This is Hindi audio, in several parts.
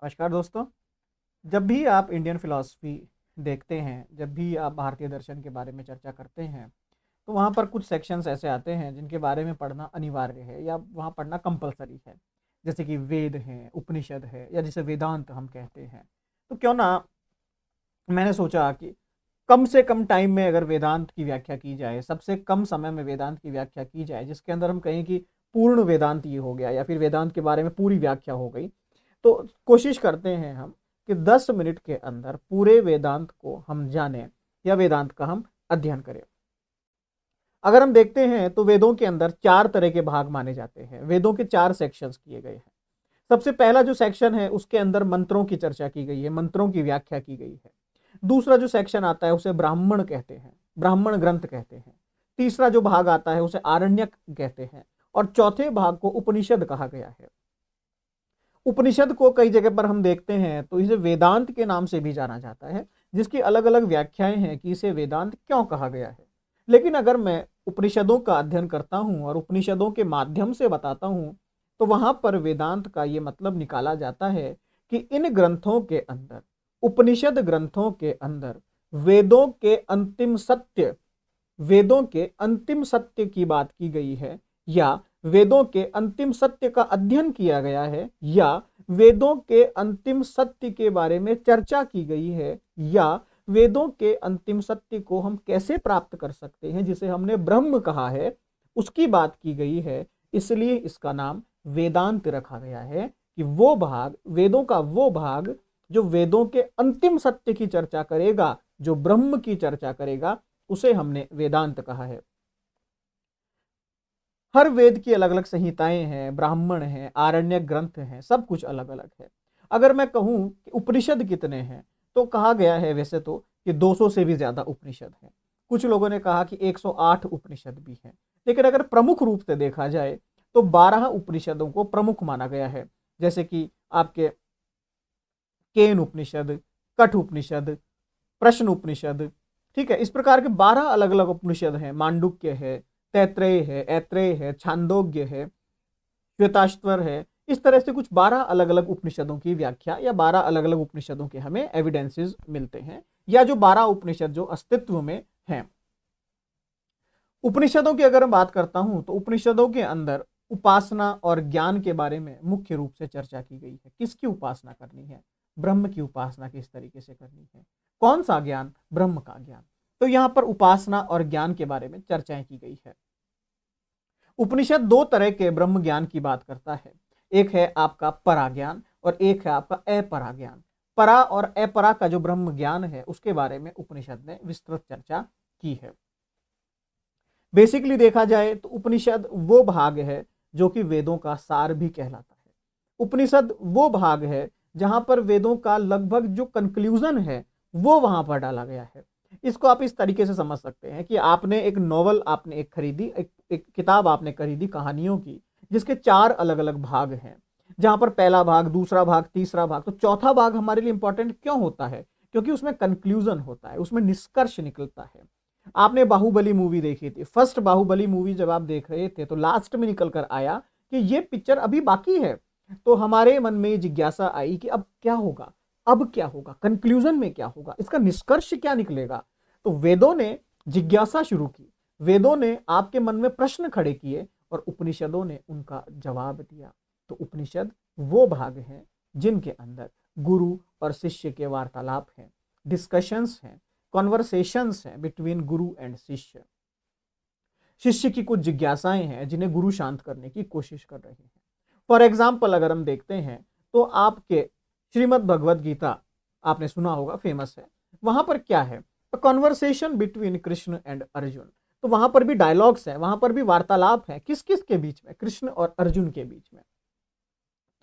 नमस्कार दोस्तों। जब भी आप इंडियन फिलॉसफी देखते हैं, जब भी आप भारतीय दर्शन के बारे में चर्चा करते हैं, तो वहाँ पर कुछ सेक्शंस ऐसे आते हैं जिनके बारे में पढ़ना अनिवार्य है या वहाँ पढ़ना कंपलसरी है। जैसे कि वेद हैं, उपनिषद है, या जिसे वेदांत हम कहते हैं। तो क्यों ना मैंने सोचा कि कम से कम टाइम में अगर वेदांत की व्याख्या की जाए, सबसे कम समय में वेदांत की व्याख्या की जाए, जिसके अंदर हम कहें कि पूर्ण वेदांत ये हो गया या फिर वेदांत के बारे में पूरी व्याख्या हो गई, तो कोशिश करते हैं हम कि 10 मिनट के अंदर पूरे वेदांत को हम जानें या वेदांत का हम अध्ययन करें। अगर हम देखते हैं तो वेदों के अंदर 4 तरह के भाग माने जाते हैं। वेदों के 4 सेक्शंस किए गए हैं। सबसे पहला जो सेक्शन है उसके अंदर मंत्रों की चर्चा की गई है, मंत्रों की व्याख्या की गई है। दूसरा जो सेक्शन आता है उसे ब्राह्मण कहते हैं, ब्राह्मण ग्रंथ कहते हैं। तीसरा जो भाग आता है उसे आरण्यक कहते हैं और चौथे भाग को उपनिषद कहा गया है। उपनिषद को कई जगह पर हम देखते हैं तो इसे वेदांत के नाम से भी जाना जाता है, जिसकी अलग अलग व्याख्याएं हैं कि इसे वेदांत क्यों कहा गया है। लेकिन अगर मैं उपनिषदों का अध्ययन करता हूं और उपनिषदों के माध्यम से बताता हूं, तो वहां पर वेदांत का ये मतलब निकाला जाता है कि इन ग्रंथों के अंदर, उपनिषद ग्रंथों के अंदर वेदों के अंतिम सत्य, वेदों के अंतिम सत्य की बात की गई है, या वेदों के अंतिम सत्य का अध्ययन किया गया है, या वेदों के अंतिम सत्य के बारे में चर्चा की गई है, या वेदों के अंतिम सत्य को हम कैसे प्राप्त कर सकते हैं, जिसे हमने ब्रह्म कहा है, उसकी बात की गई है। इसलिए इसका नाम वेदांत रखा गया है कि वो भाग, वेदों का वो भाग जो वेदों के अंतिम सत्य की चर्चा करेगा, जो ब्रह्म की चर्चा करेगा, उसे हमने वेदांत कहा है। हर वेद की अलग अलग संहिताएं हैं, ब्राह्मण हैं, आरण्यक ग्रंथ हैं, सब कुछ अलग अलग है। अगर मैं कहूं कि उपनिषद कितने हैं, तो कहा गया है वैसे तो कि 200 से भी ज्यादा उपनिषद हैं। कुछ लोगों ने कहा कि 108 उपनिषद भी हैं। लेकिन अगर प्रमुख रूप से देखा जाए तो 12 उपनिषदों को प्रमुख माना गया है। जैसे कि आपके केन उपनिषद, कठ उपनिषद, प्रश्न उपनिषद, ठीक है। इस प्रकार के 12 अलग अलग उपनिषद हैं। मांडुक्य है, तैत्रेय है, ऐत्रेय है, छांदोग्य है, श्वेताश्वर है। इस तरह से कुछ 12 अलग अलग उपनिषदों की व्याख्या या 12 अलग अलग उपनिषदों के हमें एविडेंसेस मिलते हैं, या जो 12 उपनिषद जो अस्तित्व में हैं। उपनिषदों की अगर मैं बात करता हूं तो उपनिषदों के अंदर उपासना और ज्ञान के बारे में मुख्य रूप से चर्चा की गई है। किसकी उपासना करनी है, ब्रह्म की उपासना किस तरीके से करनी है, कौन सा ज्ञान, ब्रह्म का ज्ञान। तो यहां पर उपासना और ज्ञान के बारे में चर्चाएं की गई है। उपनिषद 2 तरह के ब्रह्म ज्ञान की बात करता है। एक है आपका परा ज्ञान और एक है आपका अपरा ज्ञान। परा और अपरा का जो ब्रह्म ज्ञान है उसके बारे में उपनिषद ने विस्तृत चर्चा की है। बेसिकली देखा जाए तो उपनिषद वो भाग है जो कि वेदों का सार भी कहलाता है। उपनिषद वो भाग है जहां पर वेदों का लगभग जो कंक्लूजन है वो वहां पर डाला गया है। इसको आप इस तरीके से समझ सकते हैं कि आपने एक नॉवल, आपने एक खरीदी, एक किताब आपने खरीदी कहानियों की, जिसके 4 अलग अलग भाग हैं। जहां पर पहला भाग, दूसरा भाग, तीसरा भाग, तो चौथा भाग हमारे लिए इंपॉर्टेंट क्यों होता है? क्योंकि उसमें कंक्लूजन होता है, उसमें निष्कर्ष निकलता है। आपने बाहुबली मूवी देखी थी, फर्स्ट बाहुबली मूवी जब आप देख रहे थे तो लास्ट में निकल कर आया कि ये पिक्चर अभी बाकी है। तो हमारे मन में जिज्ञासा आई कि अब क्या होगा, अब क्या होगा, कंक्लूजन में क्या होगा, इसका निष्कर्ष क्या निकलेगा। तो वेदों ने जिज्ञासा शुरू की, वेदों ने आपके मन में प्रश्न खड़े किए और उपनिषदों ने उनका जवाब दिया। तो उपनिषद वो भाग हैं जिनके अंदर गुरु और शिष्य के वार्तालाप हैं, डिस्कशंस हैं, कॉन्वर्सेशंस हैं बिटवीन गुरु एंड शिष्य। शिष्य की कुछ जिज्ञासाएं हैं जिन्हें गुरु शांत करने की कोशिश कर रहे हैं। फॉर एग्जाम्पल अगर हम देखते हैं तो आपके श्रीमद् भगवद गीता आपने सुना होगा, फेमस है। वहां पर क्या है, conversation between Krishna and Arjun. तो वहां पर भी डायलॉग्स है, वहां पर भी वार्तालाप है। किस किस के बीच में? कृष्ण और अर्जुन के बीच में।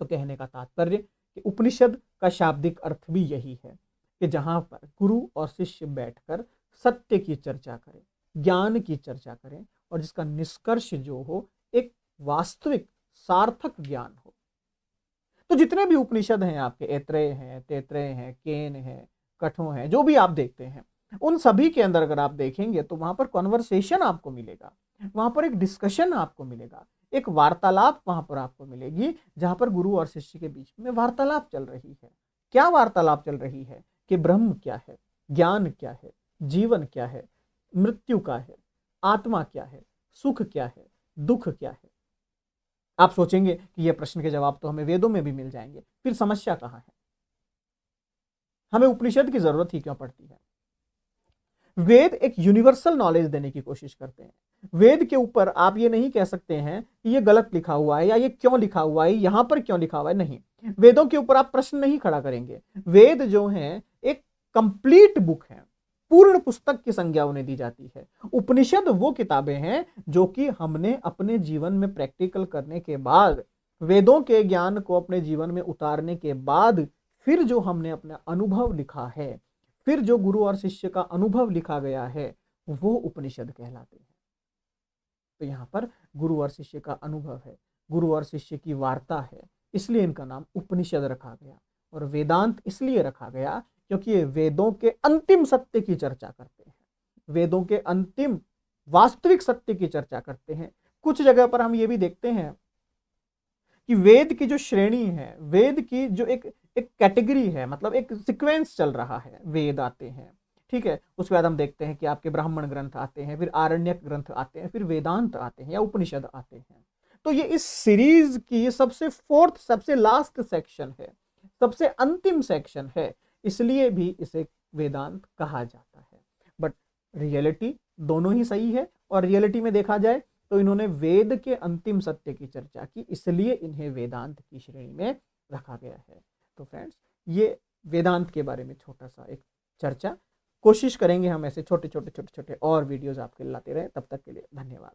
तो कहने का तात्पर्य कि उपनिषद का शाब्दिक अर्थ भी यही है कि जहां पर गुरु और शिष्य बैठकर सत्य की चर्चा करें, ज्ञान की चर्चा करें, और जिसका निष्कर्ष जो हो एक वास्तविक सार्थक ज्ञान हो। तो जितने भी उपनिषद हैं आपके, ऐत्रेय हैं, तैत्रेय हैं, केन हैं, कठों हैं, जो भी आप देखते हैं, उन सभी के अंदर अगर आप देखेंगे तो वहां पर कॉन्वर्सेशन आपको मिलेगा, वहां पर एक डिस्कशन आपको मिलेगा, एक वार्तालाप वहां पर आपको मिलेगी, जहां पर गुरु और शिष्य के बीच में वार्तालाप चल रही है। क्या वार्तालाप चल रही है कि ब्रह्म क्या है, ज्ञान क्या है, जीवन क्या है, मृत्यु क्या है, आत्मा क्या है, सुख क्या है, दुख क्या है। आप सोचेंगे कि यह प्रश्न के जवाब तो हमें वेदों में भी मिल जाएंगे, फिर समस्या कहां है, हमें उपनिषद की जरूरत ही क्यों पड़ती है। वेद एक यूनिवर्सल नॉलेज देने की कोशिश करते हैं। वेद के ऊपर आप ये नहीं कह सकते हैं कि ये गलत लिखा हुआ है या ये क्यों लिखा हुआ है, यहां पर क्यों लिखा हुआ है, नहीं। वेदों के ऊपर आप प्रश्न नहीं खड़ा करेंगे। वेद जो है एक कंप्लीट बुक है, पूर्ण पुस्तक की संज्ञा उन्हें दी जाती है। उपनिषद वो किताबें हैं जो कि हमने अपने जीवन में प्रैक्टिकल करने के बाद, वेदों के ज्ञान को अपने जीवन में उतारने के बाद, फिर जो हमने अपना अनुभव लिखा है, फिर जो गुरु और शिष्य का अनुभव लिखा गया है, वो उपनिषद कहलाते हैं। तो यहां पर गुरु और शिष्य का अनुभव है, गुरु और शिष्य की वार्ता है, इसलिए इनका नाम उपनिषद रखा गया। और वेदांत इसलिए रखा गया क्योंकि ये वेदों के अंतिम सत्य की चर्चा करते हैं, वेदों के अंतिम वास्तविक सत्य की चर्चा करते हैं। कुछ जगह पर हम ये भी देखते हैं कि वेद की जो श्रेणी है, वेद की जो एक एक कैटेगरी है, मतलब एक सीक्वेंस चल रहा है, वेद आते हैं, ठीक है, उसके बाद हम देखते हैं कि आपके ब्राह्मण ग्रंथ आते हैं, फिर आरण्यक ग्रंथ आते हैं, फिर वेदांत आते हैं या उपनिषद आते हैं। तो ये इस सीरीज की सबसे फोर्थ, सबसे लास्ट सेक्शन है, सबसे अंतिम सेक्शन है, इसलिए भी इसे वेदांत कहा जाता है। बट रियलिटी दोनों ही सही है, और रियलिटी में देखा जाए तो इन्होंने वेद के अंतिम सत्य की चर्चा की, इसलिए इन्हें वेदांत की श्रेणी में रखा गया है। तो फ्रेंड्स, ये वेदांत के बारे में छोटा सा एक चर्चा, कोशिश करेंगे हम ऐसे छोटे छोटे और वीडियोस आपके लाते रहे। तब तक के लिए धन्यवाद।